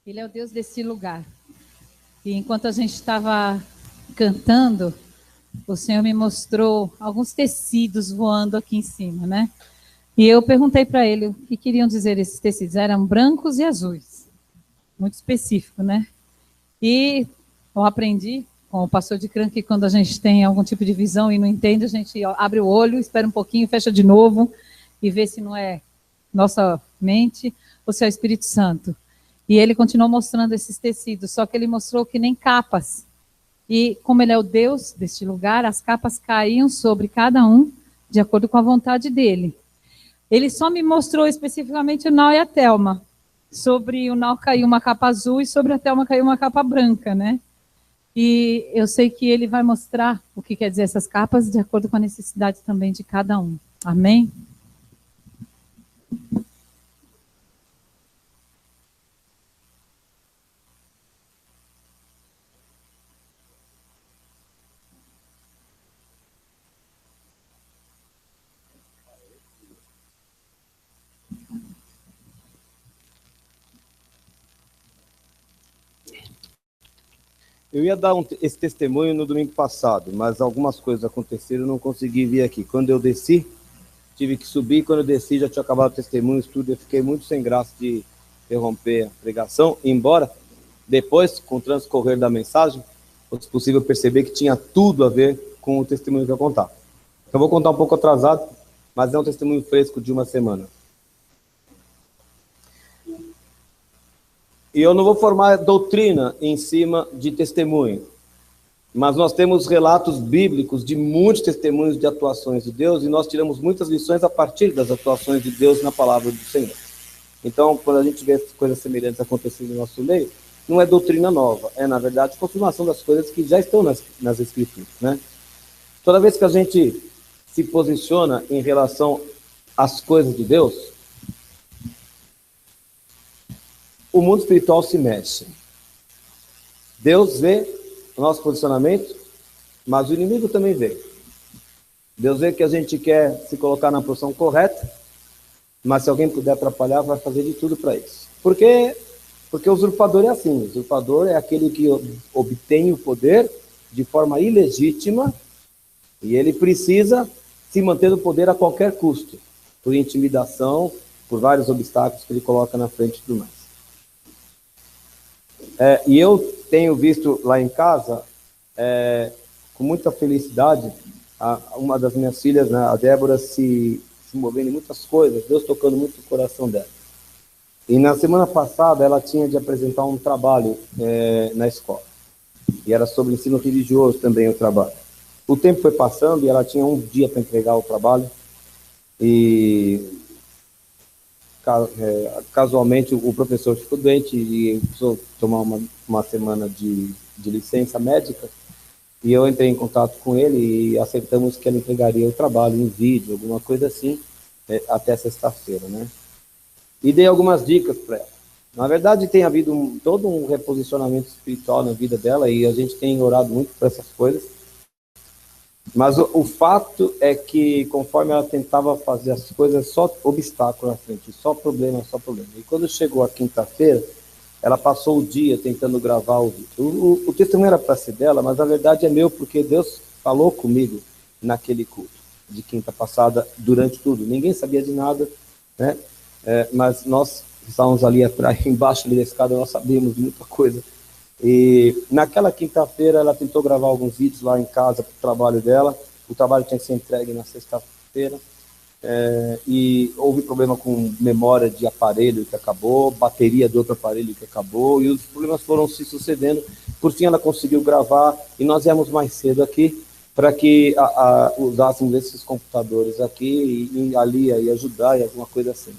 Ele é o Deus desse lugar. E enquanto a gente estava cantando, o Senhor me mostrou alguns tecidos voando aqui em cima, né? E eu perguntei para ele o que queriam dizer esses tecidos. Eram brancos e azuis. Muito específico, né? E eu aprendi com o pastor de Cran que quando a gente tem algum tipo de visão e não entende, a gente abre o olho, espera um pouquinho, fecha de novo e vê se não é nossa mente ou se é o Espírito Santo. E ele continuou mostrando esses tecidos, só que ele mostrou que nem capas. E como ele é o Deus deste lugar, as capas caíam sobre cada um de acordo com a vontade dele. Ele só me mostrou especificamente o Nau e a Thelma. Sobre o Nau caiu uma capa azul e sobre a Thelma caiu uma capa branca, né? E eu sei que ele vai mostrar o que quer dizer essas capas de acordo com a necessidade também de cada um. Amém? Eu ia dar esse testemunho no domingo passado, mas algumas coisas aconteceram e não consegui vir aqui. Quando eu desci, tive que subir. Quando eu desci, já tinha acabado o testemunho, tudo. Eu fiquei muito sem graça de interromper a pregação, embora depois, com o transcorrer da mensagem, fosse possível perceber que tinha tudo a ver com o testemunho que eu contar. Eu vou contar um pouco atrasado, mas é um testemunho fresco de uma semana. E eu não vou formar doutrina em cima de testemunho, mas nós temos relatos bíblicos de muitos testemunhos de atuações de Deus, e nós tiramos muitas lições a partir das atuações de Deus na palavra do Senhor. Então, quando a gente vê coisas semelhantes acontecendo no nosso meio, não é doutrina nova, é, na verdade, confirmação das coisas que já estão nas Escrituras, né? Toda vez que a gente se posiciona em relação às coisas de Deus, o mundo espiritual se mexe. Deus vê o nosso posicionamento, mas o inimigo também vê. Deus vê que a gente quer se colocar na posição correta, mas se alguém puder atrapalhar, vai fazer de tudo para isso. Porque o usurpador é assim. O usurpador é aquele que obtém o poder de forma ilegítima e ele precisa se manter no poder a qualquer custo, por intimidação, por vários obstáculos que ele coloca na frente e tudo mais. E eu tenho visto lá em casa, com muita felicidade, uma das minhas filhas, né, a Débora, se movendo em muitas coisas, Deus tocando muito o coração dela. E na semana passada ela tinha de apresentar um trabalho na escola. E era sobre ensino religioso também o trabalho. O tempo foi passando e ela tinha um dia para entregar o trabalho. E casualmente o professor ficou doente e precisou tomar uma semana de licença médica, e eu entrei em contato com ele e acertamos que ela entregaria o trabalho em vídeo, alguma coisa assim, até sexta-feira, né? E dei algumas dicas para ela. Na verdade, tem havido todo um reposicionamento espiritual na vida dela, e a gente tem orado muito por essas coisas. Mas o fato é que, conforme ela tentava fazer as coisas, só obstáculo na frente, só problema, só problema. E quando chegou a quinta-feira, ela passou o dia tentando gravar o vídeo. O testemunho era para ser dela, mas na verdade é meu, porque Deus falou comigo naquele culto de quinta passada, durante tudo. Ninguém sabia de nada, né? Mas nós estávamos ali atrás, embaixo ali da escada, nós sabíamos de muita coisa. E naquela quinta-feira ela tentou gravar alguns vídeos lá em casa para o trabalho dela. O trabalho tinha que ser entregue na sexta-feira. E houve problema com memória de aparelho que acabou, bateria de outro aparelho que acabou, e os problemas foram se sucedendo. Por fim ela conseguiu gravar, e nós viemos mais cedo aqui para que usássemos esses computadores aqui e ali aí ajudar e alguma coisa assim.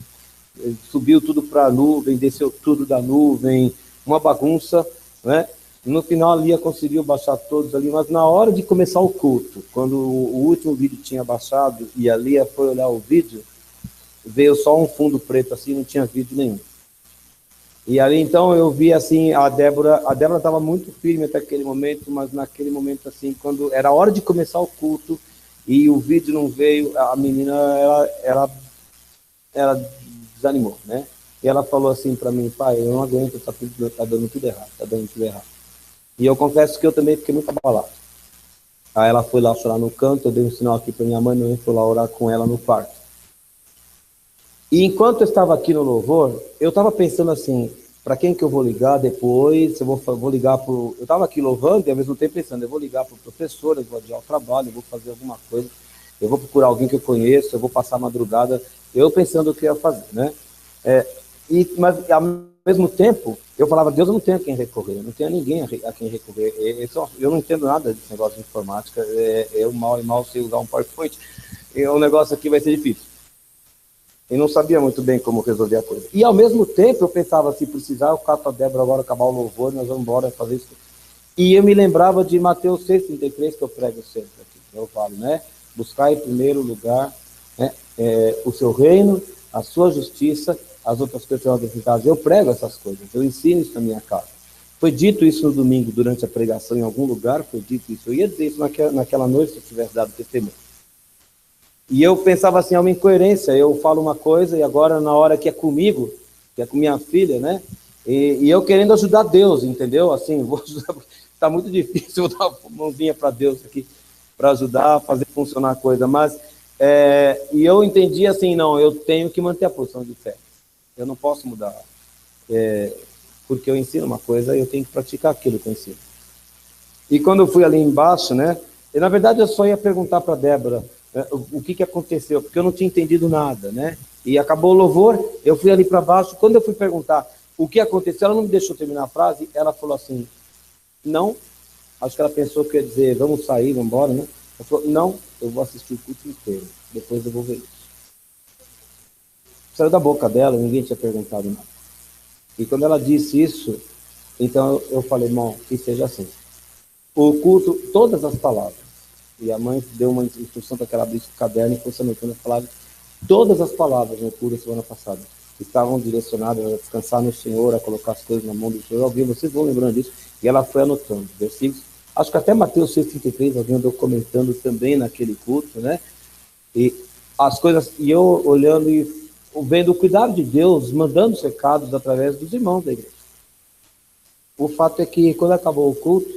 Subiu tudo para a nuvem, desceu tudo da nuvem, uma bagunça, né? No final a Lia conseguiu baixar todos ali, mas na hora de começar o culto, quando o último vídeo tinha baixado e a Lia foi olhar o vídeo, veio só um fundo preto assim, não tinha vídeo nenhum. E ali então eu vi assim, a Débora estava muito firme até aquele momento, mas naquele momento assim, quando era a hora de começar o culto e o vídeo não veio, a menina ela desanimou, né? E ela falou assim para mim, pai, eu não aguento, tá dando tudo errado, tá dando tudo errado. E eu confesso que eu também fiquei muito abalado. Aí ela foi lá chorar no canto, eu dei um sinal aqui para minha mãe, eu fui lá orar com ela no quarto. E enquanto eu estava aqui no louvor, eu estava pensando assim, para quem que eu vou ligar depois? Eu vou ligar para eu estava aqui louvando e ao mesmo tempo pensando, eu vou ligar para o professor, eu vou adiar o trabalho, eu vou fazer alguma coisa, eu vou procurar alguém que eu conheço, eu vou passar a madrugada, eu pensando o que eu ia fazer, né? Mas ao mesmo tempo, eu falava, Deus, eu não tenho a quem recorrer, eu não tenho ninguém a quem recorrer. Eu não entendo nada desse negócio de informática, eu mal sei usar um PowerPoint, e o negócio aqui vai ser difícil. E não sabia muito bem como resolver a coisa. E ao mesmo tempo, eu pensava, se precisar, eu cato a Débora agora, acabar o louvor, nós vamos embora fazer isso. E eu me lembrava de Mateus 6,33, que eu prego sempre aqui, eu falo, né? Buscar em primeiro lugar, né, o seu reino, a sua justiça, as outras coisas serão acrescentadas. Eu prego essas coisas, eu ensino isso na minha casa. Foi dito isso no domingo, durante a pregação, em algum lugar, foi dito isso. Eu ia dizer isso naquela noite, se eu tivesse dado testemunho. E eu pensava assim, é uma incoerência, eu falo uma coisa e agora na hora que é comigo, que é com minha filha, né? E eu querendo ajudar Deus, entendeu? Assim, vou ajudar, tá muito difícil, vou dar uma mãozinha para Deus aqui, para ajudar a fazer funcionar a coisa, mas, e eu entendi assim, não, eu tenho que manter a posição de fé, eu não posso mudar, porque eu ensino uma coisa e eu tenho que praticar aquilo que eu ensino. E quando eu fui ali embaixo, né, e na verdade eu só ia perguntar para a Débora, o que aconteceu, porque eu não tinha entendido nada, né? E acabou o louvor, eu fui ali para baixo, quando eu fui perguntar o que aconteceu, ela não me deixou terminar a frase, ela falou assim, não, acho que ela pensou que eu ia dizer, vamos sair, vamos embora, né? Ela falou, não, eu vou assistir o culto inteiro, depois eu vou ver isso. Saiu da boca dela, ninguém tinha perguntado nada. E quando ela disse isso, então eu falei, irmão, que seja assim. O culto, todas as palavras, e a mãe deu uma instrução para que ela abrisse o caderno e fosse anotando as palavras. Todas as palavras no culto da semana passada estavam direcionadas a descansar no Senhor, a colocar as coisas na mão do Senhor. Alguém, vocês vão lembrando disso. E ela foi anotando versículos. Acho que até Mateus 6,33, alguém andou comentando também naquele culto, né? E as coisas, e eu olhando e vendo o cuidado de Deus, mandando os recados através dos irmãos da igreja. O fato é que quando acabou o culto,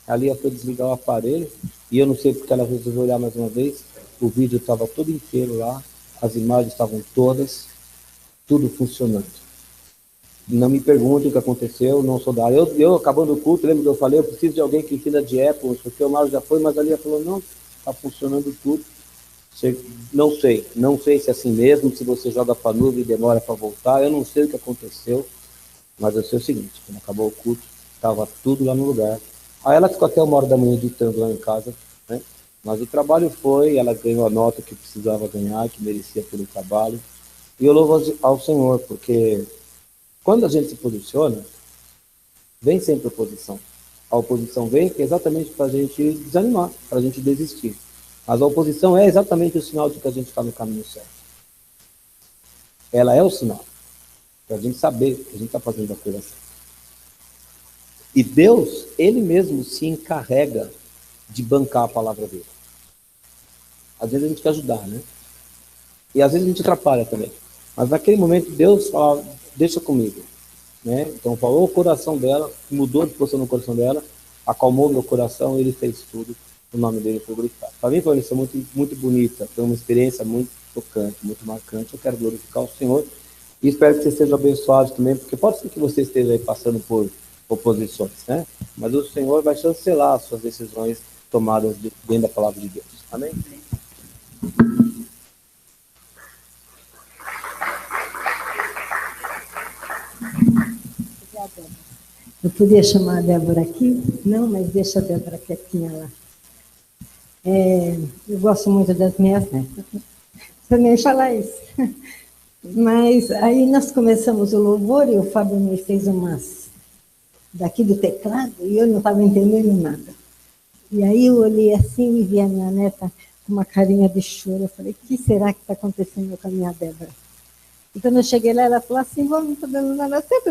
a Lia foi desligar o aparelho, e eu não sei porque ela resolveu olhar mais uma vez, o vídeo estava todo inteiro lá, as imagens estavam todas, tudo funcionando. Não me perguntem o que aconteceu, não sou da área. Eu acabando o culto, lembro que eu falei, eu preciso de alguém que entenda de Apple, porque o Mauro já foi, mas a Lia falou, não, está funcionando tudo. Não sei se é assim mesmo, se você joga para a nuvem e demora para voltar, eu não sei o que aconteceu, mas eu sei o seguinte, quando acabou o culto, estava tudo lá no lugar. Aí ela ficou até 1h da manhã editando lá em casa, né? Mas o trabalho foi, ela ganhou a nota que precisava ganhar, que merecia pelo trabalho. E eu louvo ao Senhor, porque quando a gente se posiciona, vem sempre oposição. A oposição vem exatamente para a gente desanimar, para a gente desistir. Mas a oposição é exatamente o sinal de que a gente está no caminho certo. Ela é o sinal, para a gente saber que a gente está fazendo a coisa certa. E Deus, Ele mesmo se encarrega de bancar a palavra dele. Às vezes a gente quer ajudar, né? E às vezes a gente atrapalha também. Mas naquele momento Deus fala, deixa comigo. Né? Então falou o coração dela, mudou de posição no coração dela, acalmou meu coração, Ele fez tudo. O nome dele foi glorificado. Para mim foi uma lição muito, muito bonita, foi uma experiência muito tocante, muito marcante. Eu quero glorificar o Senhor e espero que você seja abençoado também, porque pode ser que você esteja aí passando por oposições, né? Mas o Senhor vai chancelar as suas decisões tomadas dentro da palavra de Deus. Amém? Eu podia chamar a Débora aqui? Não, mas deixa a Débora quietinha lá. Eu gosto muito das minhas netas. Também falar isso. Mas aí nós começamos o louvor e o Fábio me fez umas daqui do teclado e eu não estava entendendo nada. E aí eu olhei assim e vi a minha neta com uma carinha de choro. Eu falei, o que será que está acontecendo com a minha Débora? E quando eu cheguei lá, ela falou assim, vamos, não estou dando nada certo.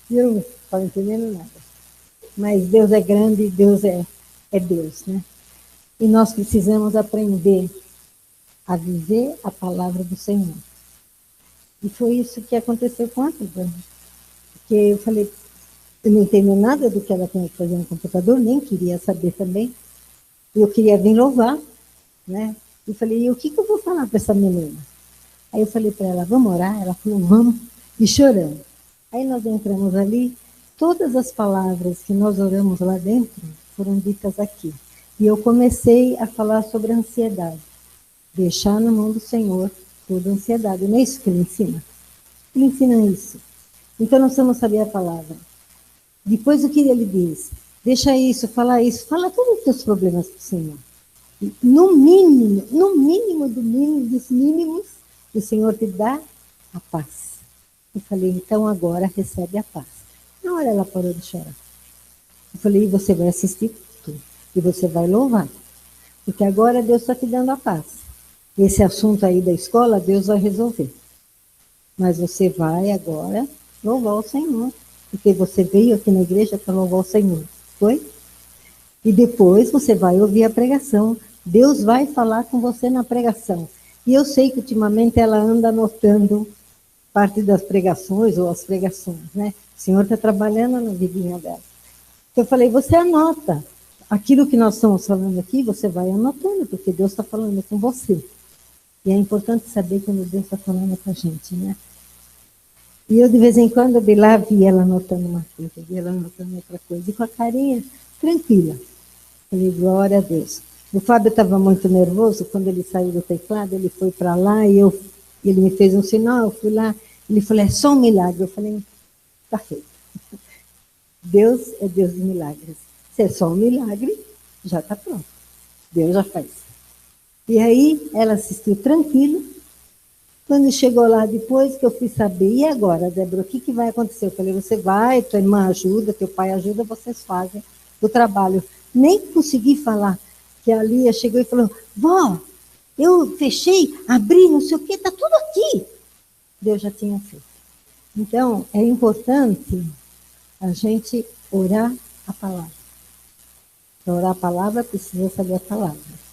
E eu não estava entendendo nada. Mas Deus é grande, Deus é Deus, né? E nós precisamos aprender a viver a palavra do Senhor. E foi isso que aconteceu com a Tuba. Porque eu falei, eu não entendo nada do que ela tinha que fazer no computador, nem queria saber também. Eu queria vir louvar, né? E falei, e o que eu vou falar para essa menina? Aí eu falei para ela, vamos orar? Ela falou, vamos, e chorando. Aí nós entramos ali, todas as palavras que nós oramos lá dentro foram ditas aqui. E eu comecei a falar sobre a ansiedade. Deixar na mão do Senhor toda a ansiedade. Não é isso que ele ensina? Ele ensina isso. Então nós precisamos saber a palavra. Depois o que ele diz? Deixa isso, fala todos os teus problemas para o Senhor. No mínimo dos mínimos, o Senhor te dá a paz. Eu falei, então agora recebe a paz. Na hora ela parou de chorar. Eu falei, e você vai assistir tudo. E você vai louvar. Porque agora Deus está te dando a paz. Esse assunto aí da escola, Deus vai resolver. Mas você vai agora louvar o Senhor. Porque você veio aqui na igreja para louvar o Senhor. Foi? E depois você vai ouvir a pregação. Deus vai falar com você na pregação. E eu sei que ultimamente ela anda anotando parte das pregações ou as pregações, né? O Senhor está trabalhando na vidinha dela. Então eu falei, você anota. Aquilo que nós estamos falando aqui, você vai anotando, porque Deus está falando com você. E é importante saber quando Deus está falando com a gente, né? E eu, de vez em quando, de lá, vi ela anotando uma coisa, vi ela anotando outra coisa, e com a carinha tranquila. Falei, glória a Deus. O Fábio estava muito nervoso, quando ele saiu do teclado, ele foi para lá, e ele me fez um sinal, eu fui lá, ele falou, é só um milagre. Eu falei, está feito. Deus é Deus de milagres. Se é só um milagre, já está pronto. Deus já faz. E aí, ela assistiu tranquilo. Quando chegou lá depois, que eu fui saber, e agora, Débora, o que vai acontecer? Eu falei, você vai, tua irmã ajuda, teu pai ajuda, vocês fazem o trabalho. Nem consegui falar, que a Lia chegou e falou, vó, eu fechei, abri, não sei o quê, está tudo aqui. Deus já tinha feito. Então, é importante a gente orar a palavra. Para orar a palavra, precisa saber a palavra.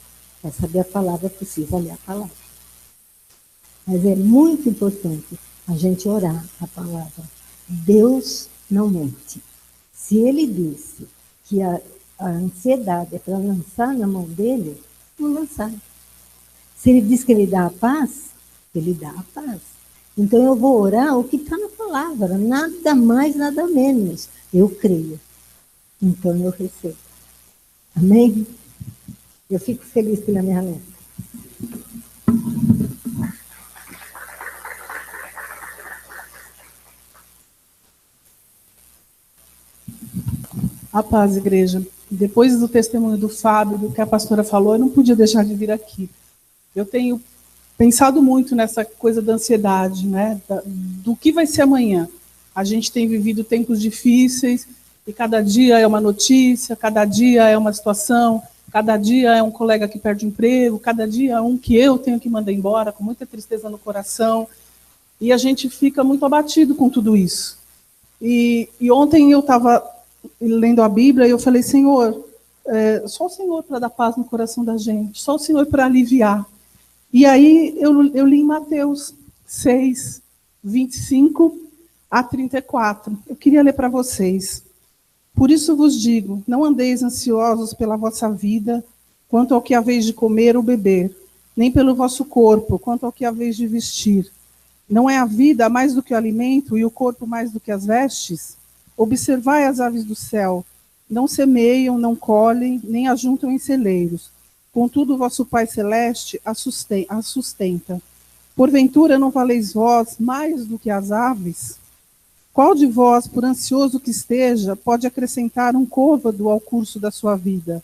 Para saber a palavra, precisa ler a palavra. Mas é muito importante a gente orar a palavra. Deus não mente. Se ele disse que a ansiedade é para lançar na mão dele, não lançar. Se ele diz que ele dá a paz, ele dá a paz. Então eu vou orar o que está na palavra, nada mais, nada menos. Eu creio. Então eu recebo. Amém? Eu fico feliz pela minha neta. A paz, igreja. Depois do testemunho do Fábio, do que a pastora falou, eu não podia deixar de vir aqui. Eu tenho pensado muito nessa coisa da ansiedade, né? Do que vai ser amanhã. A gente tem vivido tempos difíceis e cada dia é uma notícia, cada dia é uma situação, cada dia é um colega que perde o emprego, cada dia é um que eu tenho que mandar embora, com muita tristeza no coração. E a gente fica muito abatido com tudo isso. E ontem eu estava lendo a Bíblia e eu falei, Senhor, só o Senhor para dar paz no coração da gente, só o Senhor para aliviar. E aí eu li em Mateus 6, 25 a 34. Eu queria ler para vocês. Por isso vos digo, não andeis ansiosos pela vossa vida, quanto ao que haveis de comer ou beber, nem pelo vosso corpo, quanto ao que haveis de vestir. Não é a vida mais do que o alimento e o corpo mais do que as vestes? Observai as aves do céu, não semeiam, não colhem, nem ajuntam em celeiros. Contudo, vosso Pai Celeste as sustenta. Porventura não valeis vós mais do que as aves? Qual de vós, por ansioso que esteja, pode acrescentar um côvado ao curso da sua vida?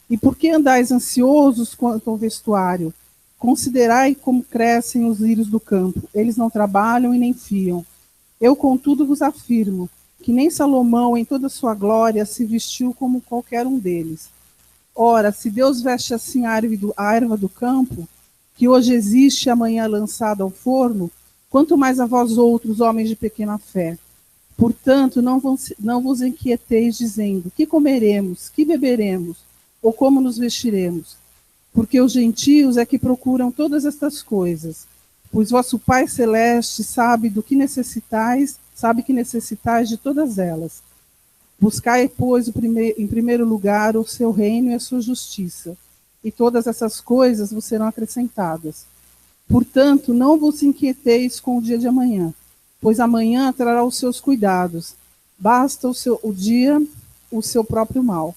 E por que andais ansiosos quanto ao vestuário? Considerai como crescem os lírios do campo. Eles não trabalham e nem fiam. Eu, contudo, vos afirmo que nem Salomão, em toda a sua glória, se vestiu como qualquer um deles. Ora, se Deus veste assim a erva do campo, que hoje existe e amanhã é lançada ao forno, quanto mais a vós outros, homens de pequena fé. Portanto, não vos inquieteis dizendo, que comeremos, que beberemos, ou como nos vestiremos? Porque os gentios é que procuram todas estas coisas. Pois vosso Pai Celeste sabe do que necessitais, sabe que necessitais de todas elas. Buscai, pois, em primeiro lugar o seu reino e a sua justiça, e todas essas coisas vos serão acrescentadas. Portanto, não vos inquieteis com o dia de amanhã, pois amanhã trará os seus cuidados. Basta o dia o seu próprio mal.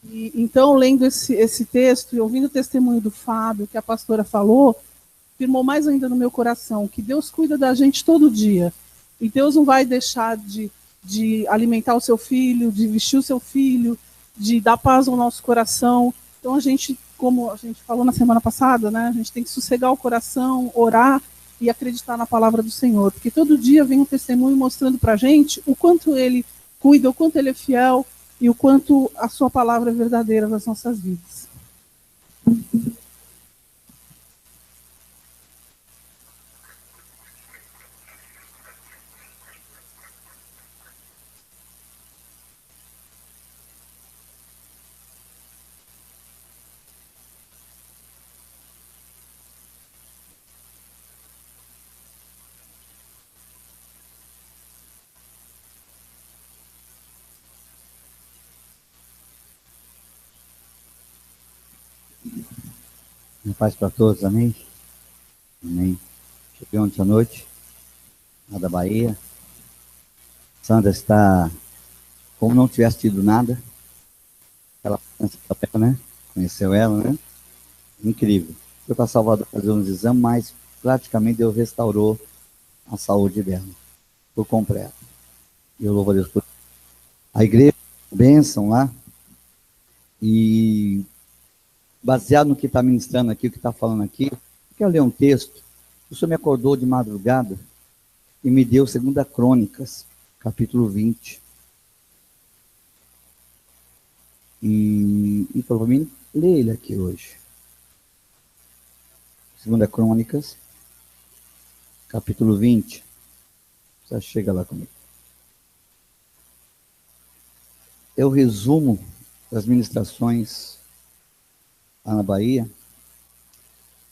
E, então, lendo esse texto e ouvindo o testemunho do Fábio, que a pastora falou, firmou mais ainda no meu coração que Deus cuida da gente todo dia. E Deus não vai deixar de alimentar o seu filho, de vestir o seu filho, de dar paz ao nosso coração. Então, a gente, como a gente falou na semana passada, né, a gente tem que sossegar o coração, orar e acreditar na palavra do Senhor. Porque todo dia vem um testemunho mostrando para a gente o quanto Ele cuida, o quanto Ele é fiel e o quanto a sua palavra é verdadeira nas nossas vidas. Minha paz para todos, amém? Amém. Cheguei ontem à noite, lá da Bahia. Sandra está como não tivesse tido nada. Ela né? Conheceu ela, né? Incrível. Foi para Salvador fazer uns exames, mas praticamente Deus restaurou a saúde dela, por completo. E eu louvo a Deus por a igreja, bênção lá. E baseado no que está ministrando aqui, o que está falando aqui, eu quero ler um texto. O Senhor me acordou de madrugada e me deu 2 Crônicas, capítulo 20. E falou para mim, lê ele aqui hoje. 2 Crônicas, capítulo 20. Você chega lá comigo. É o resumo das ministrações lá na Bahia,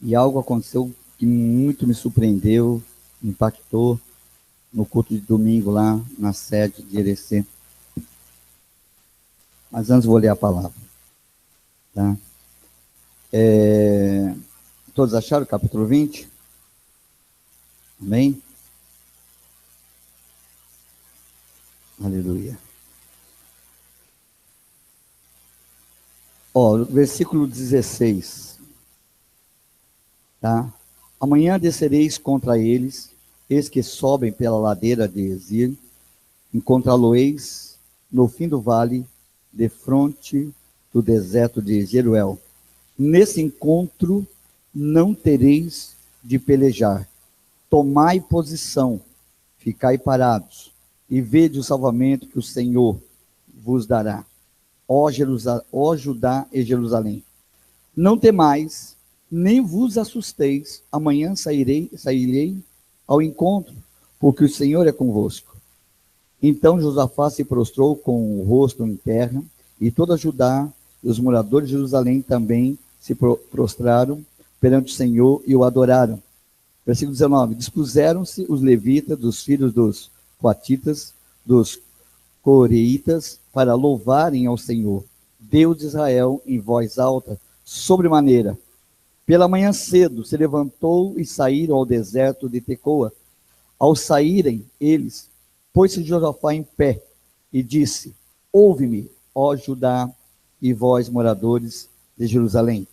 e algo aconteceu que muito me surpreendeu, me impactou no culto de domingo lá na sede de Irecê. Mas antes vou ler a palavra. Tá? Todos acharam o capítulo 20? Amém? Aleluia. Versículo 16. Tá? Amanhã descereis contra eles, eis que sobem pela ladeira de Ezir, encontrá-lo-eis no fim do vale, defronte do deserto de Jeruel. Nesse encontro não tereis de pelejar. Tomai posição, ficai parados, e vede o salvamento que o Senhor vos dará. Ó Judá e Jerusalém, não temais, nem vos assusteis, amanhã sairei ao encontro, porque o Senhor é convosco. Então Josafá se prostrou com o rosto em terra, e toda Judá e os moradores de Jerusalém também se prostraram perante o Senhor e o adoraram. Versículo 19, dispuseram-se os levitas, dos filhos dos coatitas, dos coreitas, para louvarem ao Senhor, Deus de Israel, em voz alta, sobremaneira. Pela manhã cedo se levantou e saíram ao deserto de Tecoa. Ao saírem eles, pôs-se Josafá em pé e disse, ouve-me, ó Judá, e vós, moradores de Jerusalém.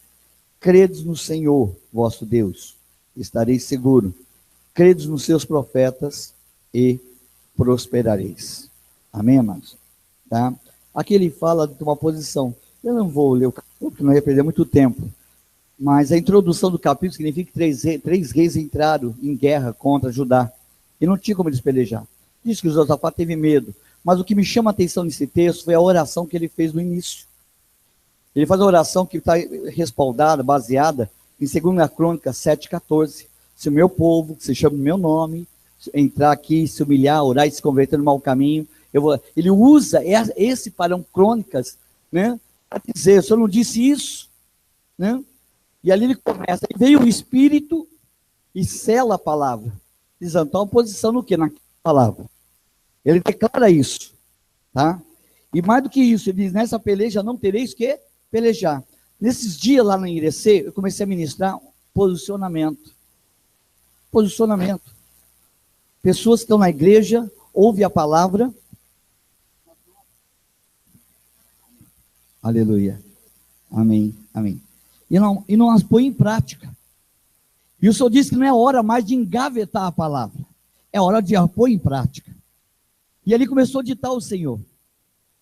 Credes no Senhor, vosso Deus, estareis seguro. Credes nos seus profetas e prosperareis. Amém, amados? Tá? Aqui ele fala de uma posição. Eu não vou ler o capítulo, porque não ia perder muito tempo. Mas a introdução do capítulo significa que três reis entraram em guerra contra Judá. E não tinha como eles pelejar. Diz que Josafá teve medo. Mas o que me chama a atenção nesse texto foi a oração que ele fez no início. Ele faz a oração que está respaldada, baseada em 2 Crônicas 7,14. Se o meu povo, que se chama o meu nome, entrar aqui, se humilhar, orar e se converter no mau caminho, ele usa esse parão Crônicas, né, para dizer, o Senhor não disse isso, né? E ali ele começa, veio o Espírito e sela a palavra, dizendo, toma posição no quê? Na palavra. Ele declara isso, tá? E mais do que isso, ele diz, nessa peleja não tereis que pelejar. Nesses dias lá na Irecê, eu comecei a ministrar posicionamento. Posicionamento. Pessoas que estão na igreja, ouvem a palavra. Aleluia. Amém, amém. E não as põe em prática. E o Senhor disse que não é hora mais de engavetar a palavra. É hora de a pôr em prática. E ali começou a ditar o Senhor.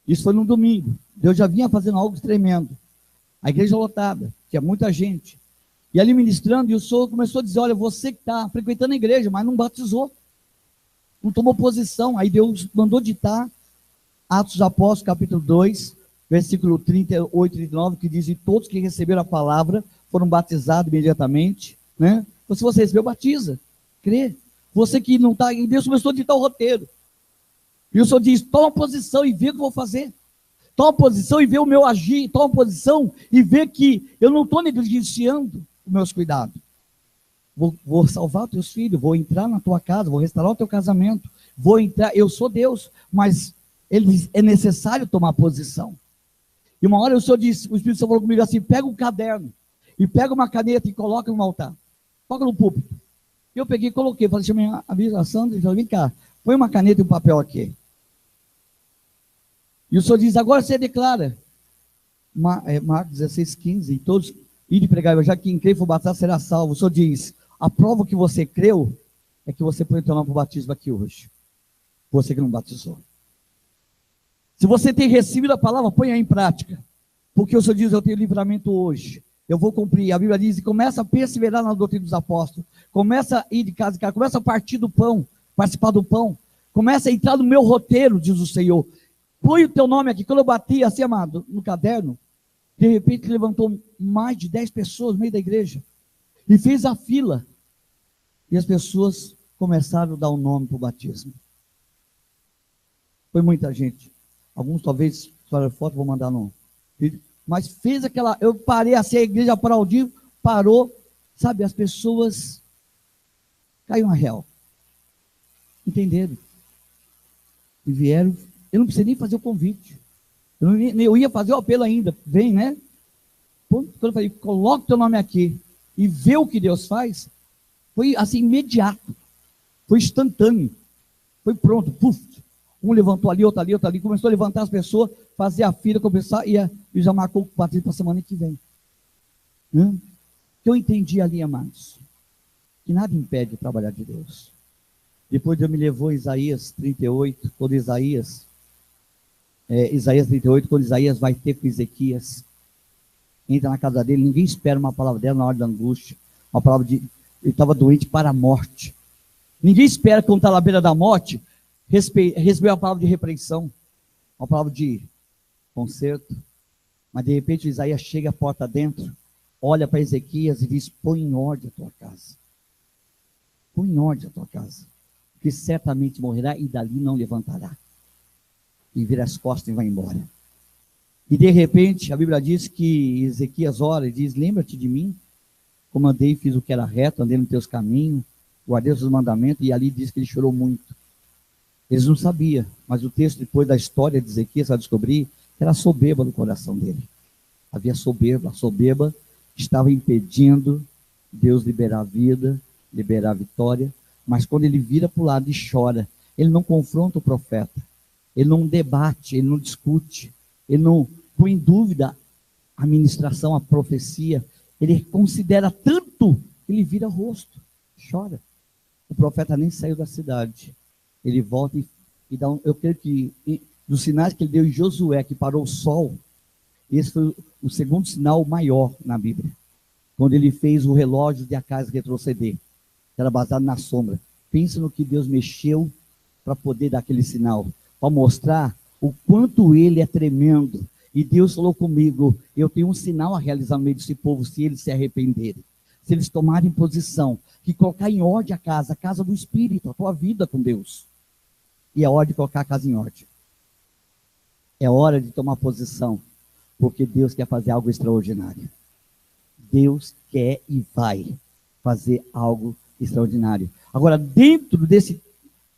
Isso foi no domingo. Deus já vinha fazendo algo tremendo. A igreja lotada, tinha muita gente. E ali ministrando, e o Senhor começou a dizer, olha, você que está frequentando a igreja, mas não batizou. Não tomou posição. Aí Deus mandou ditar Atos dos Apóstolos, capítulo 2, versículo 38 e 39, que diz, e todos que receberam a palavra foram batizados imediatamente, né? Então, se você recebeu, batiza, crê. Você que não está, e Deus começou a ditar o roteiro. E o Senhor diz, toma posição e vê o que eu vou fazer. Toma posição e vê o meu agir. Toma posição e vê que eu não estou negligenciando os meus cuidados. Vou salvar os teus filhos, vou entrar na tua casa, vou restaurar o teu casamento, vou entrar, eu sou Deus, mas é necessário tomar posição. E uma hora o Senhor disse, o Espírito Santo falou comigo assim, pega um caderno, e pega uma caneta e coloca no altar, coloca no púlpito. Eu peguei e coloquei, falei, chamei a Sandra e falei, vem cá, põe uma caneta e um papel aqui. E o Senhor diz, agora você declara, Marcos 16:15, e todos irem pregar, já que quem crê e for batizado será salvo. O Senhor diz, a prova que você creu, é que você põe o teu nome para o batismo aqui hoje. Você que não batizou. Se você tem recebido a palavra, ponha em prática. Porque o Senhor diz, eu tenho livramento hoje. Eu vou cumprir. A Bíblia diz, e começa a perseverar na doutrina dos apóstolos. Começa a ir de casa em casa. Começa a partir do pão. Participar do pão. Começa a entrar no meu roteiro, diz o Senhor. Põe o teu nome aqui. Quando eu bati assim, amado, no caderno, de repente levantou mais de 10 pessoas no meio da igreja. E fez a fila. E as pessoas começaram a dar o nome para o batismo. Foi muita gente. Alguns talvez, tiraram foto, vou mandar no vídeo. Mas fez aquela, eu parei assim, a igreja aplaudiu, parou, sabe, as pessoas caíram a real. Entenderam? E vieram, eu não precisei nem fazer o convite. Eu ia fazer o apelo ainda, vem, né? Quando eu falei, coloca o teu nome aqui e vê o que Deus faz, foi assim, imediato. Foi instantâneo. Foi pronto, puf. Um levantou ali, outro ali, começou a levantar as pessoas, fazer a fila, começar, e já marcou o batismo para a semana que vem. O que eu entendi ali, amados, que nada impede o trabalhar de Deus. Depois Deus me levou a Isaías 38, quando Isaías 38, quando Isaías vai ter com Ezequias, entra na casa dele, ninguém espera uma palavra dela na hora da angústia, uma palavra de, ele estava doente para a morte. Ninguém espera quando está na beira da morte, receber uma palavra de repreensão, uma palavra de conserto, mas de repente Isaías chega à porta dentro, olha para Ezequias e diz, põe em ordem a tua casa, põe em ordem a tua casa, porque certamente morrerá e dali não levantará, e vira as costas e vai embora. E de repente a Bíblia diz que Ezequias ora e diz, lembra-te de mim, como andei e fiz o que era reto, andei nos teus caminhos, guardei os seus mandamentos, e ali diz que ele chorou muito. Eles não sabiam, mas o texto, depois da história de Ezequias, vai descobrir que era soberba no coração dele. Havia soberba, a soberba estava impedindo Deus liberar a vida, liberar a vitória, mas quando ele vira para o lado e chora, ele não confronta o profeta, ele não debate, ele não discute, ele não põe em dúvida a ministração, a profecia, ele considera tanto, ele vira o rosto, chora. O profeta nem saiu da cidade. Ele volta e dá eu creio que dos sinais que ele deu em Josué, que parou o sol, esse foi o segundo sinal maior na Bíblia. Quando ele fez o relógio de Acais retroceder, que era baseado na sombra. Pensa no que Deus mexeu para poder dar aquele sinal, para mostrar o quanto ele é tremendo. E Deus falou comigo, eu tenho um sinal a realizar no meio desse povo, se eles se arrependerem. Se eles tomarem posição, que colocar em ordem a casa do Espírito, a tua vida com Deus. E é hora de colocar a casa em ordem. É hora de tomar posição, porque Deus quer fazer algo extraordinário. Deus quer e vai fazer algo extraordinário. Agora, dentro desse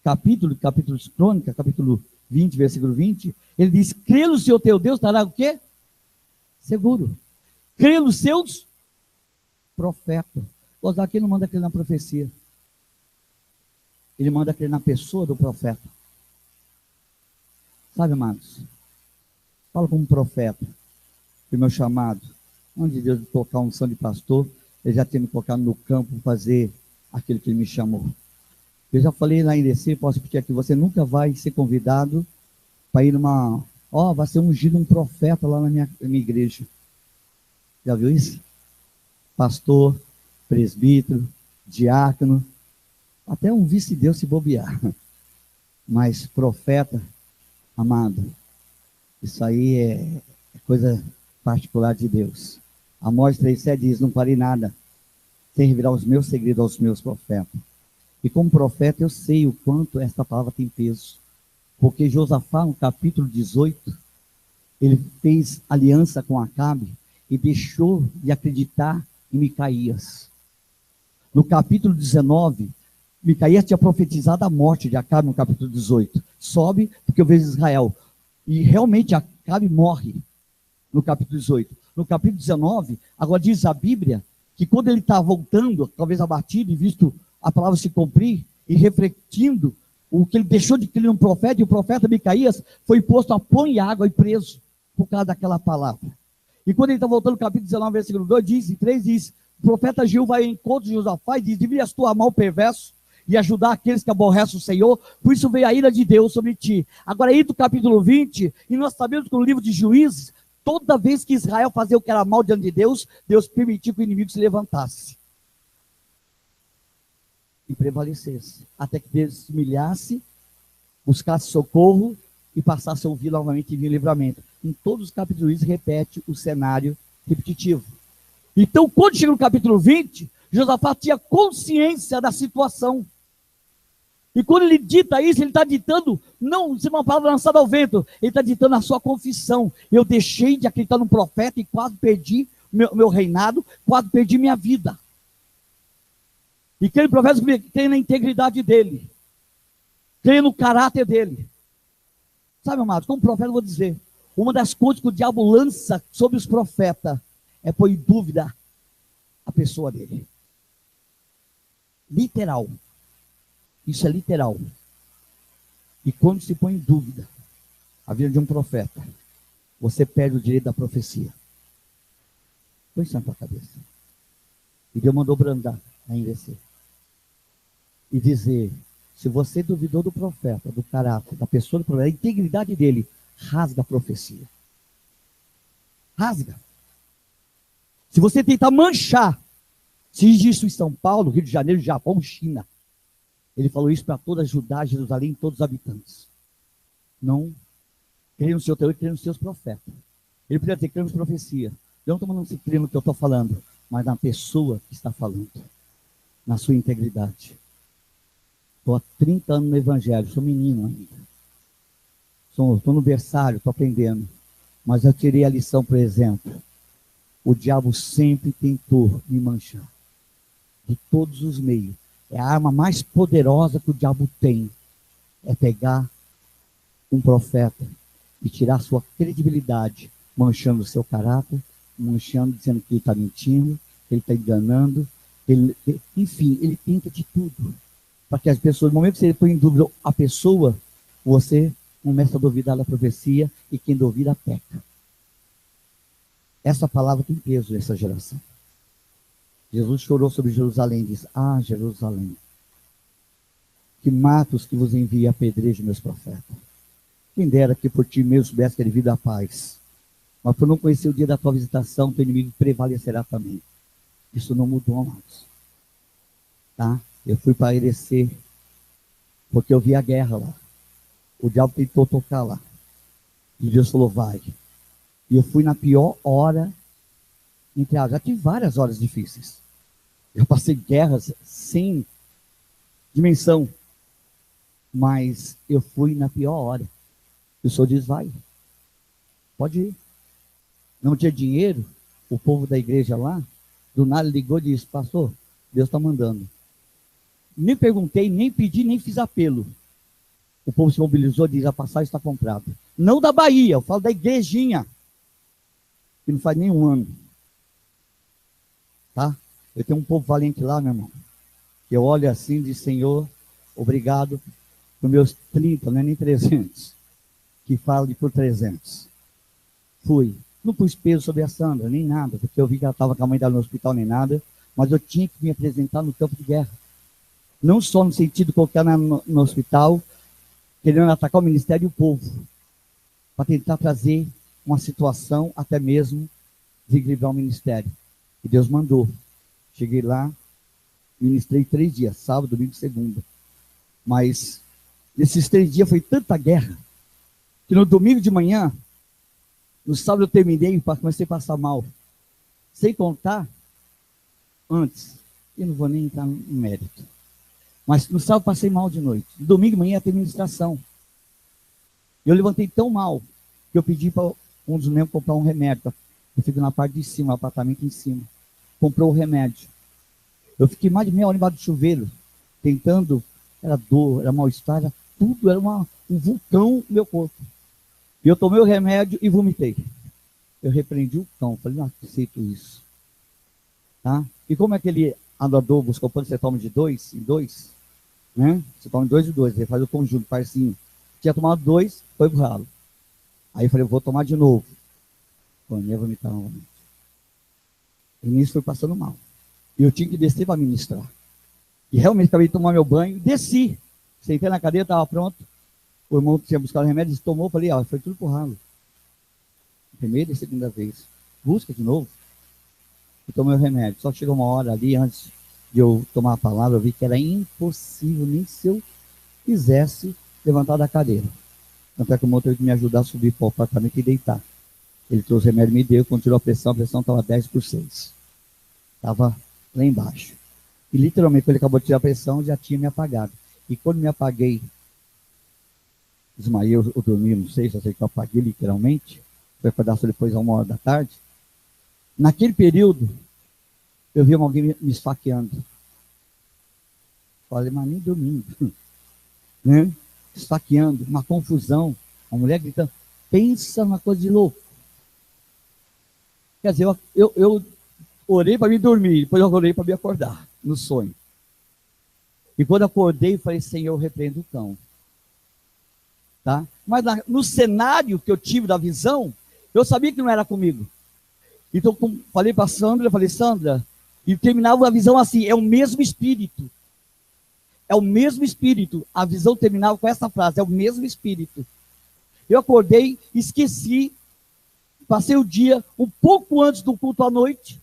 capítulo de Crônica, capítulo 20, versículo 20, ele diz: crê no Senhor teu Deus, estará o quê? Seguro. Crê nos seus profetas. Mas aqui não manda crer na profecia. Ele manda crer na pessoa do profeta. Sabe, amados? Fala como profeta. O meu chamado, onde Deus me colocar um unção de pastor, ele já tem me colocado no campo para fazer aquilo que ele me chamou. Eu já falei lá em DC, posso repetir aqui, você nunca vai ser convidado para ir numa... vai ser ungido um profeta lá na minha igreja. Já viu isso? Pastor, presbítero, diácono, até um vice-deus se bobear. Mas profeta, amado, isso aí é coisa particular de Deus. Amós 3,7 diz: não farei nada sem revelar os meus segredos aos meus profetas. E como profeta eu sei o quanto esta palavra tem peso. Porque Josafá, no capítulo 18, ele fez aliança com Acabe e deixou de acreditar em Micaías. No capítulo 19, Micaías tinha profetizado a morte de Acabe no capítulo 18. Sobe, porque eu vejo Israel. E realmente Acabe morre no capítulo 18. No capítulo 19, agora diz a Bíblia que quando ele está voltando, talvez abatido, e visto a palavra se cumprir, e refletindo o que ele deixou de crer no profeta, e o profeta Micaías foi posto a pão e água e preso por causa daquela palavra. E quando ele está voltando no capítulo 19, versículo 2, diz, e 3 diz: o profeta Gil vai ao encontro de Josafá e diz: deverias tu amar o perverso e ajudar aqueles que aborrecem o Senhor, por isso veio a ira de Deus sobre ti. Agora aí do capítulo 20, e nós sabemos que no livro de Juízes, toda vez que Israel fazia o que era mal diante de Deus, Deus permitiu que o inimigo se levantasse e prevalecesse, até que Deus se humilhasse, buscasse socorro e passasse a ouvir novamente e vir livramento. Em todos os capítulos repete o cenário repetitivo. Então, quando chega no capítulo 20, Josafá tinha consciência da situação. E quando ele dita isso, ele está ditando, não ser uma palavra lançada ao vento, ele está ditando a sua confissão. Eu deixei de acreditar no profeta e quase perdi meu reinado, quase perdi minha vida. E aquele profeta crê na integridade dele, crê no caráter dele. Sabe, amados, como profeta eu vou dizer, uma das coisas que o diabo lança sobre os profetas é pôr em dúvida a pessoa dele. Literal. Isso é literal. E quando se põe em dúvida a vida de um profeta, você perde o direito da profecia. Põe isso na tua cabeça. E Deus mandou brandar a envelhecer. E dizer: se você duvidou do profeta, do caráter, da pessoa do profeta, da integridade dele, rasga a profecia. Rasga. Se você tentar manchar, se diz isso em São Paulo, Rio de Janeiro, Japão, China. Ele falou isso para toda Judá, Jerusalém, todos os habitantes. Não creia no seu Deus, creia nos seus profetas. Ele podia ter criado profecia. Eu não estou mandando você crer no que eu estou falando, mas na pessoa que está falando, na sua integridade. Estou há 30 anos no Evangelho, sou menino ainda. Estou no berçário, estou aprendendo. Mas eu tirei a lição, por exemplo. O diabo sempre tentou me manchar. De todos os meios. É a arma mais poderosa que o diabo tem. É pegar um profeta e tirar sua credibilidade, manchando o seu caráter, manchando, dizendo que ele está mentindo, que ele está enganando. Enfim, ele tenta de tudo. Para que as pessoas, no momento que você põe em dúvida a pessoa, você começa a duvidar da profecia, e quem duvida peca. Essa palavra tem peso nessa geração. Jesus chorou sobre Jerusalém e disse: ah, Jerusalém, que matos que vos envia a apedrejo meus profetas. Quem dera que por ti mesmo soubesse ter vivido a paz. Mas por não conhecer o dia da tua visitação, teu inimigo prevalecerá também. Isso não mudou, amados. Tá? Eu fui para Erecer, porque eu vi a guerra lá. O diabo tentou tocar lá. E Deus falou: vai. E eu fui na pior hora, já tive várias horas difíceis. Eu passei guerras sem dimensão. Mas eu fui na pior hora. O Senhor diz: vai. Pode ir. Não tinha dinheiro, o povo da igreja lá, do nada ligou e disse: pastor, Deus está mandando. nem perguntei, nem pedi, nem fiz apelo. O povo se mobilizou e disse, a passagem está comprada. Não da Bahia, eu falo da igrejinha, que não faz nem um ano. Tá? Eu tenho um povo valente lá, meu irmão. Eu olho assim e digo, Senhor, obrigado por meus 30, não é nem 300, que falo por 300. Fui. Não pus peso sobre a Sandra, nem nada, porque eu vi que ela estava com a mãe dela no hospital, nem nada, mas eu tinha que me apresentar no campo de guerra. Não só no sentido de colocar no hospital, querendo atacar o ministério e o povo, para tentar trazer uma situação, até mesmo, de equilibrar o ministério. E Deus mandou. Cheguei lá, ministrei 3 dias, sábado, domingo e segunda. Mas, nesses 3 dias foi tanta guerra, que no domingo de manhã, no sábado eu terminei e comecei a passar mal. Sem contar, antes, eu não vou nem entrar no mérito. Mas no sábado passei mal de noite. No domingo de manhã ia ter ministração. Eu levantei tão mal, que eu pedi para um dos membros comprar um remédio. Eu fico na parte de cima, no apartamento em cima. Comprou o remédio. Eu fiquei mais de meia hora embaixo do chuveiro, tentando, era dor, era mal-estar, era tudo, era um vulcão no meu corpo. E eu tomei o remédio e vomitei. Eu repreendi o cão, falei, não aceito isso. Tá? E como é que ele andador buscou quando você toma de 2 em 2, né? Você toma de 2 em 2, você faz o conjunto, parcinho. Tinha tomado 2, foi pro ralo. Aí eu falei, vou tomar de novo. Quando eu ia vomitar novamente. E nisso foi passando mal. E eu tinha que descer para ministrar. E realmente acabei de tomar meu banho, desci. Sentei na cadeira, estava pronto. O irmão tinha buscado o remédio, tomou, falei, ó, foi tudo pro ralo. Primeira e segunda vez. Busca de novo. E tomei o remédio. Só que chegou uma hora ali, antes de eu tomar a palavra, eu vi que era impossível, nem se eu quisesse levantar da cadeira. Tanto é que o irmão teve que me ajudar a subir para o apartamento e deitar. Ele trouxe o remédio e me deu, quando tirou a pressão estava 10%. Estava lá embaixo. E literalmente, quando ele acabou de tirar a pressão, já tinha me apagado. E quando me apaguei, desmaiei, eu dormi, não sei, só sei que eu apaguei literalmente. Foi acordar só depois a 1h da tarde. Naquele período, eu vi alguém me esfaqueando. Falei, mas nem dormindo. Né? Esfaqueando, uma confusão. Uma mulher gritando, pensa numa coisa de louco. Quer dizer, eu orei para me dormir, depois eu orei para me acordar, no sonho. E quando acordei, eu falei, Senhor, repreendo o cão. Tá? Mas no cenário que eu tive da visão, eu sabia que não era comigo. Então, falei para Sandra, eu falei, Sandra, e terminava a visão assim, é o mesmo espírito. É o mesmo espírito. A visão terminava com essa frase, é o mesmo espírito. Eu acordei, esqueci, passei o dia, um pouco antes do culto à noite,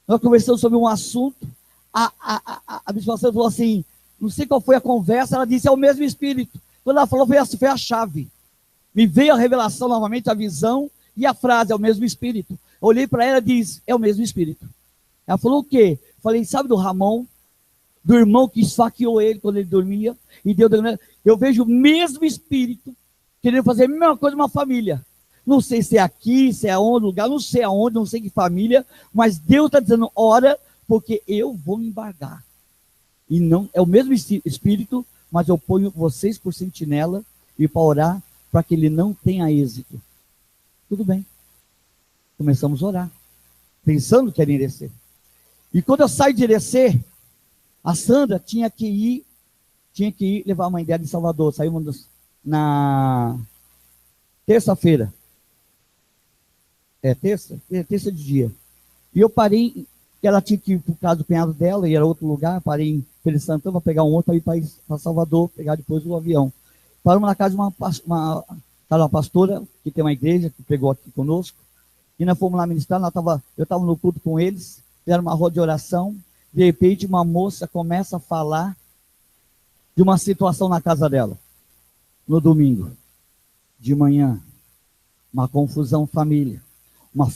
nós conversamos sobre um assunto, a bispa falou assim, não sei qual foi a conversa, ela disse, é o mesmo espírito. Quando ela falou, foi a chave. Me veio a revelação novamente, a visão, e a frase, é o mesmo espírito. Eu olhei para ela e disse, é o mesmo espírito. Ela falou o quê? Falei, sabe do Ramon? Do irmão que esfaqueou ele quando ele dormia? E deu, eu vejo o mesmo espírito querendo fazer a mesma coisa numa família. Não sei se é aqui, se é onde, lugar, não sei aonde, não sei que família, mas Deus está dizendo, ora, porque eu vou me embargar. E não, é o mesmo espírito, mas eu ponho vocês por sentinela e para orar, para que ele não tenha êxito. Tudo bem. Começamos a orar, pensando que era Irecê. E quando eu saio de Irecê, a Sandra tinha que ir levar a mãe dela em Salvador. Saímos na terça-feira. Terça de dia. E eu parei, ela tinha que ir por causa do cunhado dela, e era outro lugar, parei em Feira Santana para pegar um outro, para ir para Salvador, pegar depois o avião. Paramos na casa de uma pastora, que tem uma igreja, que pregou aqui conosco, e nós fomos lá ministrar, eu estava no culto com eles, fizeram uma roda de oração, de repente uma moça começa a falar de uma situação na casa dela, no domingo, de manhã, uma confusão família, uma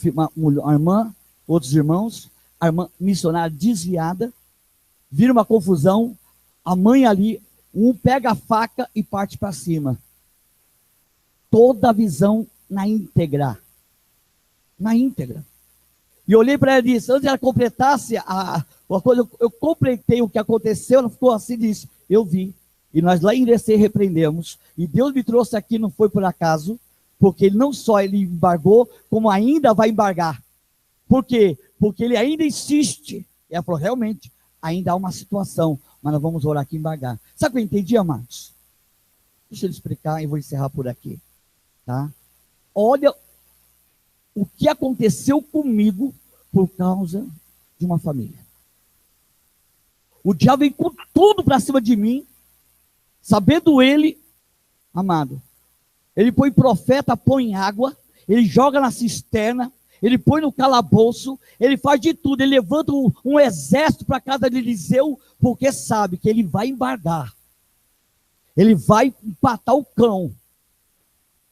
irmã, outros irmãos, a irmã missionária desviada, vira uma confusão, a mãe ali, um pega a faca e parte para cima. Toda a visão na íntegra. Na íntegra. E eu olhei para ela e disse, antes ela completasse Uma coisa, eu completei o que aconteceu, não ficou assim, disse, eu vi. E nós lá em Irecê repreendemos. E Deus me trouxe aqui, não foi por acaso, porque ele não só ele embargou, como ainda vai embargar. Por quê? Porque ele ainda insiste. E ela falou, realmente, ainda há uma situação, mas nós vamos orar aqui e embargar. Sabe o que eu entendi, amados? Deixa eu explicar e vou encerrar por aqui. Tá? Olha o que aconteceu comigo por causa de uma família. O diabo vem com tudo para cima de mim, sabendo ele, amado, ele põe profeta, põe água, ele joga na cisterna, ele põe no calabouço, ele faz de tudo, ele levanta um exército para casa de Eliseu, porque sabe que ele vai embargar, ele vai empatar o cão,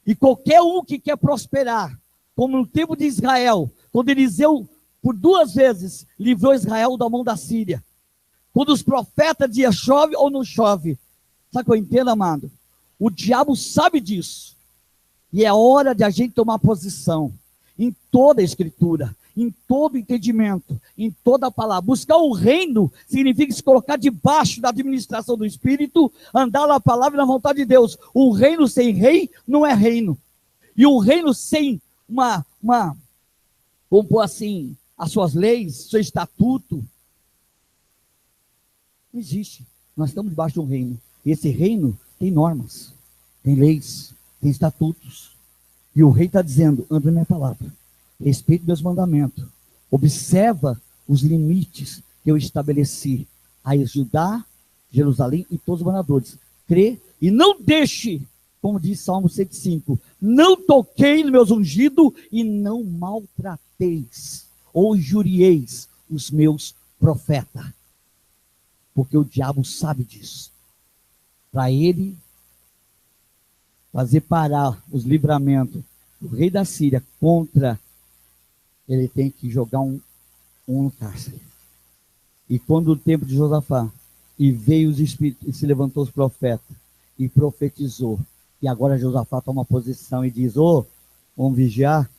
e qualquer um que quer prosperar, como no tempo de Israel, quando Eliseu, por 2 vezes, livrou Israel da mão da Síria, quando os profetas diziam chove ou não chove, sabe o que eu entendo, amado? O diabo sabe disso, e é hora de a gente tomar posição, em toda a escritura, em todo entendimento, em toda a palavra. Buscar o reino significa se colocar debaixo da administração do Espírito, andar na palavra e na vontade de Deus. Um reino sem rei não é reino. E um reino sem vamos pôr assim, as suas leis, seu estatuto, não existe. Nós estamos debaixo de um reino. E esse reino tem normas, tem leis, tem estatutos. E o rei está dizendo, anda na minha palavra, respeite meus mandamentos, observa os limites que eu estabeleci a Judá, Jerusalém e todos os moradores. Crê e não deixe, como diz Salmo 105, não toquei nos meus ungidos e não maltrateis ou injurieis os meus profetas. Porque o diabo sabe disso. Para ele fazer parar os livramentos do rei da Síria contra, ele tem que jogar um no cárcere. E quando o tempo de Josafá, e veio os espíritos, e se levantou os profetas, e profetizou, e agora Josafá toma posição e diz, vamos vigiar,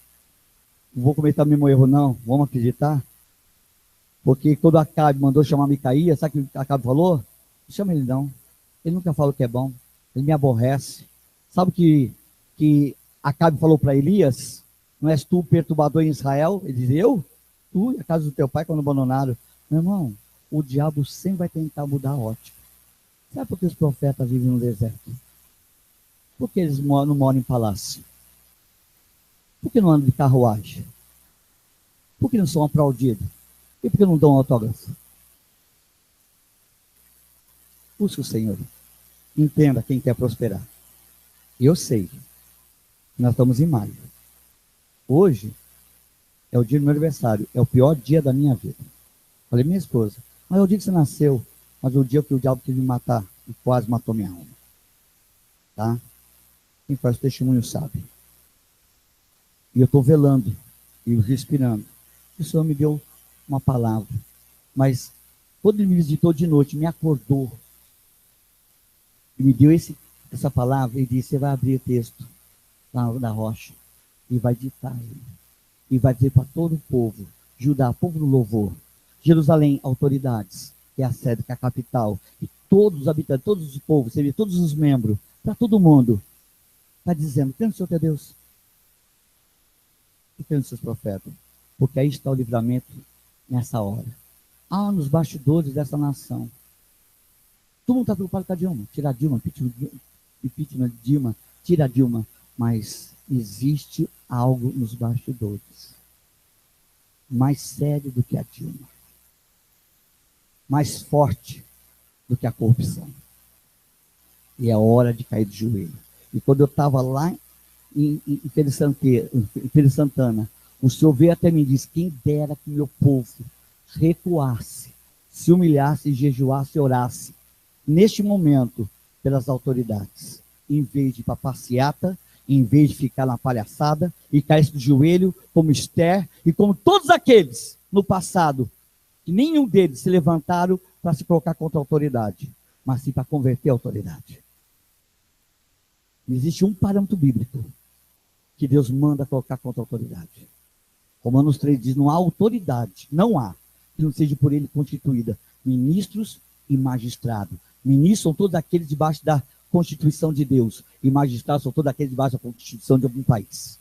não vou cometer o mesmo erro não, vamos acreditar, porque quando Acabe mandou chamar Micaías, sabe o que Acabe falou? Não chama ele não, ele nunca fala o que é bom, ele me aborrece. Sabe que Acabe falou para Elias, não és tu o perturbador em Israel? Ele diz, eu? Tu e a casa do teu pai quando abandonaram. Meu irmão, o diabo sempre vai tentar mudar a ótica. Sabe por que os profetas vivem no deserto? Por que eles não moram em palácio? Por que não andam de carruagem? Por que não são aplaudidos? E por que não dão autógrafo? Busque o Senhor. Entenda quem quer prosperar. Eu sei. Nós estamos em maio. Hoje é o dia do meu aniversário. É o pior dia da minha vida. Falei, minha esposa, mas é o dia que você nasceu. Mas é o dia que o diabo quis me matar. E quase matou minha alma. Tá? Quem faz o testemunho sabe. E eu estou velando. E respirando. O Senhor me deu uma palavra. Mas quando ele me visitou de noite, me acordou. E me deu essa palavra e disse, você vai abrir o texto lá da rocha e vai ditar ele. E vai dizer para todo o povo, Judá, povo do louvor, Jerusalém, autoridades, que é a sede, que é a capital, e todos os habitantes, todos os povos, todos os membros, para todo mundo, está dizendo, crê no Senhor teu Deus, e crê nos seus profetas, porque aí está o livramento nessa hora. Nos bastidores dessa nação, todo mundo está preocupado com a Dilma. Tira a Dilma, impeachment de Dilma, tira a Dilma. Mas existe algo nos bastidores. Mais sério do que a Dilma. Mais forte do que a corrupção. E é hora de cair de joelho. E quando eu estava lá em Feira Santana, o Senhor veio até mim e disse, quem dera que meu povo recuasse, se humilhasse, jejuasse e orasse, neste momento, pelas autoridades, em vez de ir para passeata, em vez de ficar na palhaçada e cair de joelho, como Esther e como todos aqueles no passado, que nenhum deles se levantaram para se colocar contra a autoridade, mas sim para converter a autoridade. Existe um parâmetro bíblico que Deus manda colocar contra a autoridade. Romanos 3 diz, não há autoridade, não há que não seja por ele constituída. Ministros e magistrados. Ministros são todos aqueles debaixo da Constituição de Deus. E magistrados são todos aqueles debaixo da Constituição de algum país.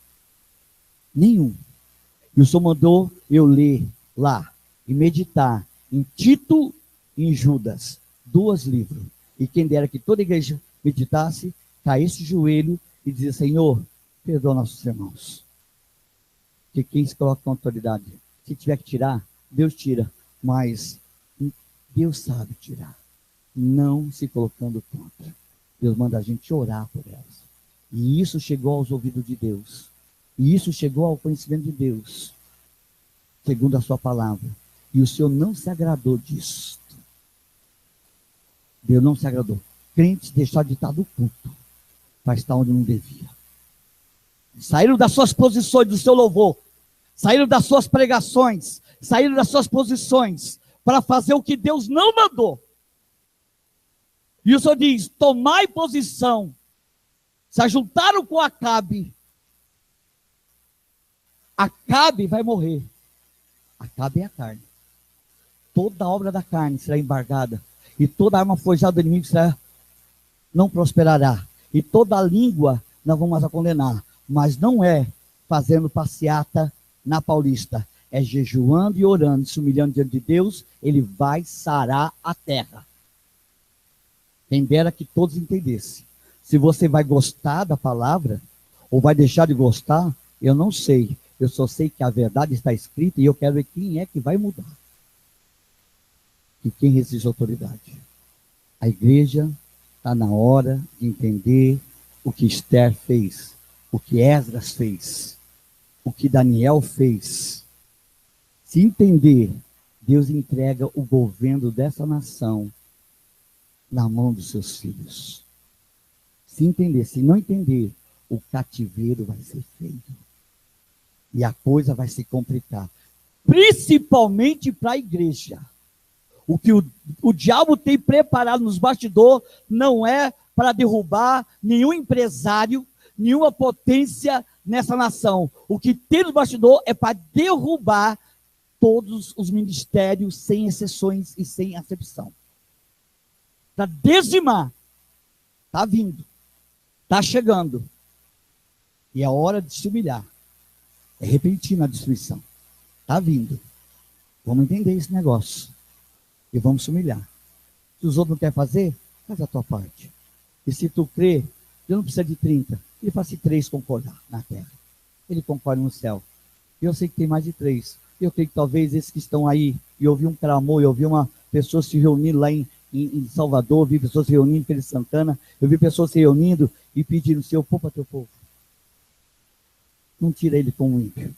Nenhum. E o Senhor mandou eu ler lá e meditar em Tito e em Judas. 2 livros. E quem dera que toda a igreja meditasse, caísse de joelho e dizia: Senhor, perdoa nossos irmãos. Que quem se coloca com autoridade, se tiver que tirar, Deus tira. Mas Deus sabe tirar. Não se colocando contra. Deus manda a gente orar por elas. E isso chegou aos ouvidos de Deus. E isso chegou ao conhecimento de Deus, segundo a sua palavra. E o Senhor não se agradou disso. Deus não se agradou. Crentes deixaram de estar do culto para estar onde não devia. Saíram das suas posições, do seu louvor. Saíram das suas pregações. Saíram das suas posições para fazer o que Deus não mandou. E o Senhor diz: tomai posição. Se ajuntaram com Acabe. Acabe vai morrer. Acabe é a carne. Toda a obra da carne será embargada. E toda arma forjada do inimigo não prosperará. E toda a língua nós vamos mais a condenar. Mas não é fazendo passeata na Paulista. É jejuando e orando, se humilhando diante de Deus. Ele vai sarar a terra. Quem dera que todos entendessem. Se você vai gostar da palavra, ou vai deixar de gostar, eu não sei. Eu só sei que a verdade está escrita e eu quero ver quem é que vai mudar. E quem resiste à autoridade. A igreja está na hora de entender o que Esther fez, o que Esdras fez, o que Daniel fez. Se entender, Deus entrega o governo dessa nação na mão dos seus filhos. Se entender, se não entender, o cativeiro vai ser feito. E a coisa vai se complicar. Principalmente para a igreja. O que o diabo tem preparado nos bastidores não é para derrubar nenhum empresário, nenhuma potência nessa nação. O que tem nos bastidores é para derrubar todos os ministérios, sem exceções e sem acepção. Para dizimar. Está vindo. Está chegando. E é hora de se humilhar. É repentina a destruição. Está vindo. Vamos entender esse negócio. E vamos se humilhar. Se os outros não querem fazer, faz a tua parte. E se tu crê, Deus não precisa de 30. Ele faz 3 concordar na terra. Ele concorda no céu. E eu sei que tem mais de 3. Eu creio que talvez esses que estão aí, e eu vi um clamor, eu vi uma pessoa se reunindo lá em Salvador, eu vi pessoas se reunindo em Feira de Santana, eu vi pessoas se reunindo e pedindo: Senhor, poupa teu povo. Não tira ele como ímpio.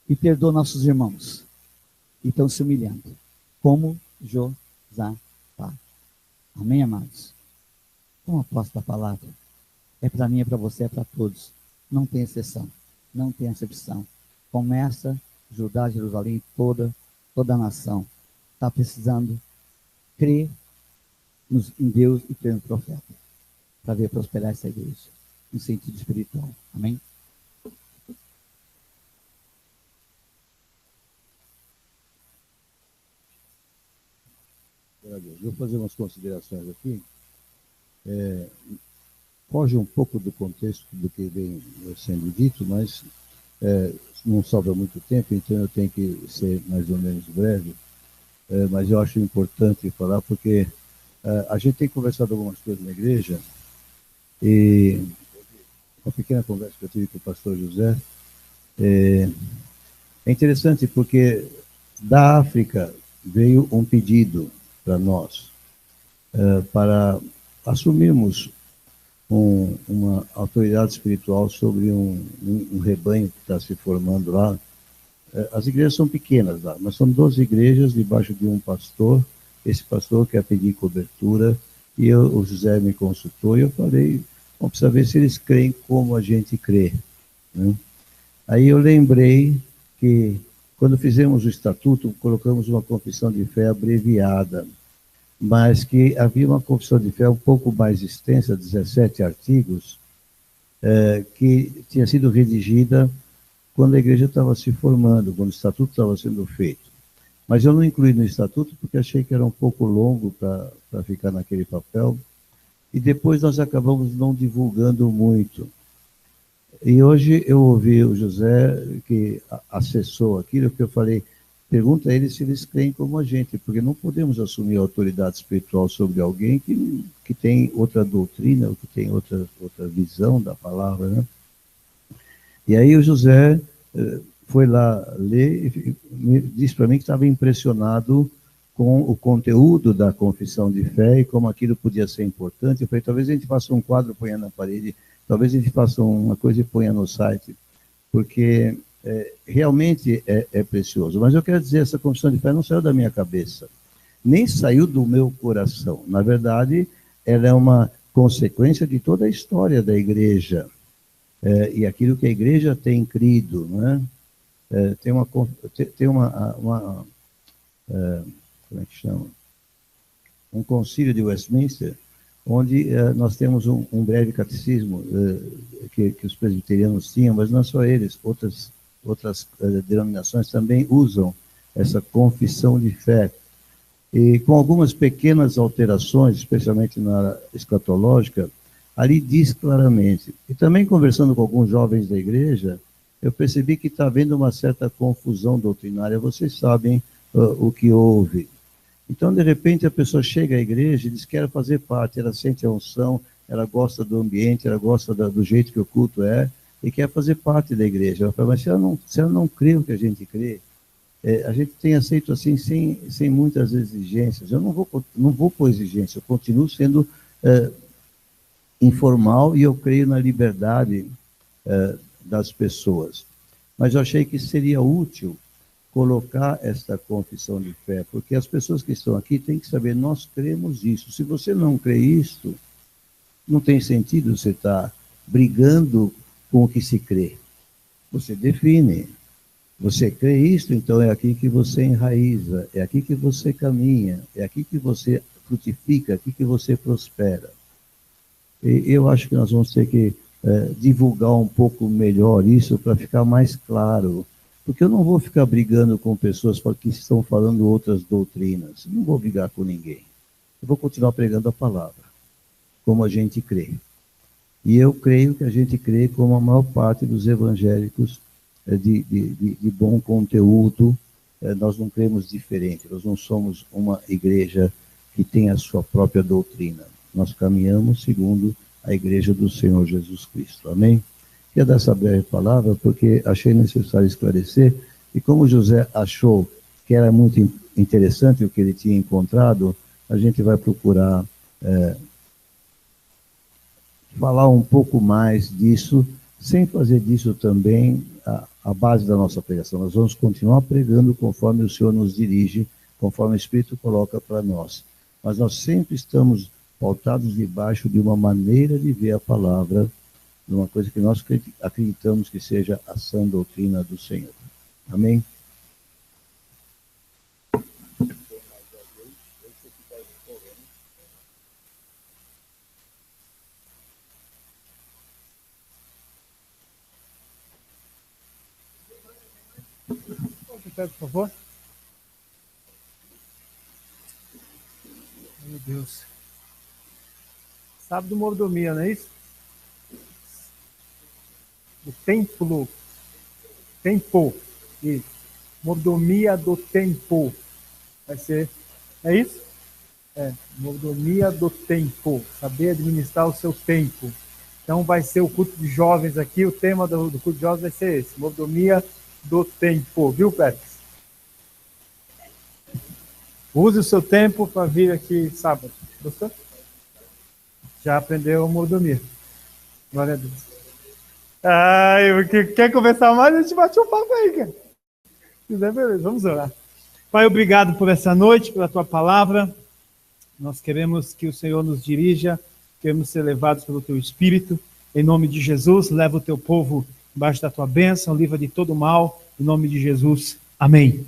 E perdoa nossos irmãos. E estão se humilhando. Como Josafá. Amém, amados? Toma posse da palavra. É para mim, é para você, é para todos. Não tem exceção. Não tem exceção. Começa Judá, Jerusalém, toda a nação. Está precisando crer em Deus e crer no profeta. Para ver prosperar essa igreja. No sentido espiritual. Amém? Vou fazer umas considerações aqui. Foge um pouco do contexto do que vem sendo dito, mas não sobra muito tempo, então eu tenho que ser mais ou menos breve. Mas eu acho importante falar, porque a gente tem conversado algumas coisas na igreja, e uma pequena conversa que eu tive com o pastor José, é interessante porque da África veio um pedido para nós, para assumirmos uma autoridade espiritual sobre um rebanho que está se formando lá. As igrejas são pequenas lá, mas são 12 igrejas debaixo de um pastor. Esse pastor quer pedir cobertura, e o José me consultou, e eu falei: vamos precisar ver se eles creem como a gente crê, né? Aí eu lembrei que, quando fizemos o estatuto, colocamos uma confissão de fé abreviada, mas que havia uma confissão de fé um pouco mais extensa, 17 artigos, que tinha sido redigida quando a igreja estava se formando, quando o estatuto estava sendo feito. Mas eu não incluí no estatuto porque achei que era um pouco longo para ficar naquele papel. E depois nós acabamos não divulgando muito. E hoje eu ouvi o José, que acessou aquilo, que eu falei, pergunta a eles se eles creem como a gente, porque não podemos assumir a autoridade espiritual sobre alguém que tem outra doutrina, ou que tem outra visão da palavra, né? E aí o José foi lá ler e disse para mim que estava impressionado com o conteúdo da confissão de fé e como aquilo podia ser importante. Eu falei, talvez a gente faça um quadro, ponha na parede, talvez a gente faça uma coisa e ponha no site, porque realmente é precioso. Mas eu quero dizer, essa confissão de fé não saiu da minha cabeça, nem saiu do meu coração. Na verdade, ela é uma consequência de toda a história da igreja, e aquilo que a igreja tem crido, não é? Tem uma como é que chama? Um concílio de Westminster, onde nós temos um breve catecismo que os presbiterianos tinham, mas não só eles, outras denominações também usam essa confissão de fé. E com algumas pequenas alterações, especialmente na escatológica, ali diz claramente. E também conversando com alguns jovens da igreja, eu percebi que está havendo uma certa confusão doutrinária. Vocês sabem o que houve. Então, de repente, a pessoa chega à igreja e diz que quer fazer parte, ela sente a unção, ela gosta do ambiente, ela gosta do jeito que o culto é, e quer fazer parte da igreja. Ela fala, mas se ela não crê o que a gente crê, a gente tem aceito assim, sem muitas exigências. Eu não vou por exigência, eu continuo sendo informal e eu creio na liberdade das pessoas. Mas eu achei que seria útil colocar esta confissão de fé, porque as pessoas que estão aqui têm que saber, nós cremos isso. Se você não crê isto, não tem sentido você estar brigando com o que se crê. Você define. Você crê isto, então é aqui que você enraiza, é aqui que você caminha, é aqui que você frutifica, é aqui que você prospera. E eu acho que nós vamos ter que divulgar um pouco melhor isso para ficar mais claro. Porque eu não vou ficar brigando com pessoas que estão falando outras doutrinas. Não vou brigar com ninguém. Eu vou continuar pregando a palavra, como a gente crê. E eu creio que a gente crê como a maior parte dos evangélicos de bom conteúdo. Nós não cremos diferente. Nós não somos uma igreja que tem a sua própria doutrina. Nós caminhamos segundo a igreja do Senhor Jesus Cristo. Amém? Queria dar essa breve palavra, porque achei necessário esclarecer, e como José achou que era muito interessante o que ele tinha encontrado, a gente vai procurar falar um pouco mais disso, sem fazer disso também a base da nossa pregação. Nós vamos continuar pregando conforme o Senhor nos dirige, conforme o Espírito coloca para nós. Mas nós sempre estamos pautados debaixo de uma maneira de ver a palavra, numa coisa que nós acreditamos que seja a sã doutrina do Senhor. Amém? Por favor. Meu Deus. Sábado mordomia, não é isso? Do templo. Tempo. Isso. Mordomia do tempo. Vai ser. É isso? Mordomia do tempo. Saber administrar o seu tempo. Então vai ser o culto de jovens aqui. O tema do culto de jovens vai ser esse. Mordomia do tempo. Viu, Pérez? Use o seu tempo para vir aqui sábado. Gostou? Já aprendeu a mordomia. Glória a Deus. Quer conversar mais? A gente bate um papo aí, cara. Se quiser, beleza. Vamos orar. Pai, obrigado por essa noite, pela tua palavra. Nós queremos que o Senhor nos dirija, queremos ser levados pelo teu Espírito. Em nome de Jesus, leva o teu povo embaixo da tua bênção, livra de todo mal. Em nome de Jesus. Amém.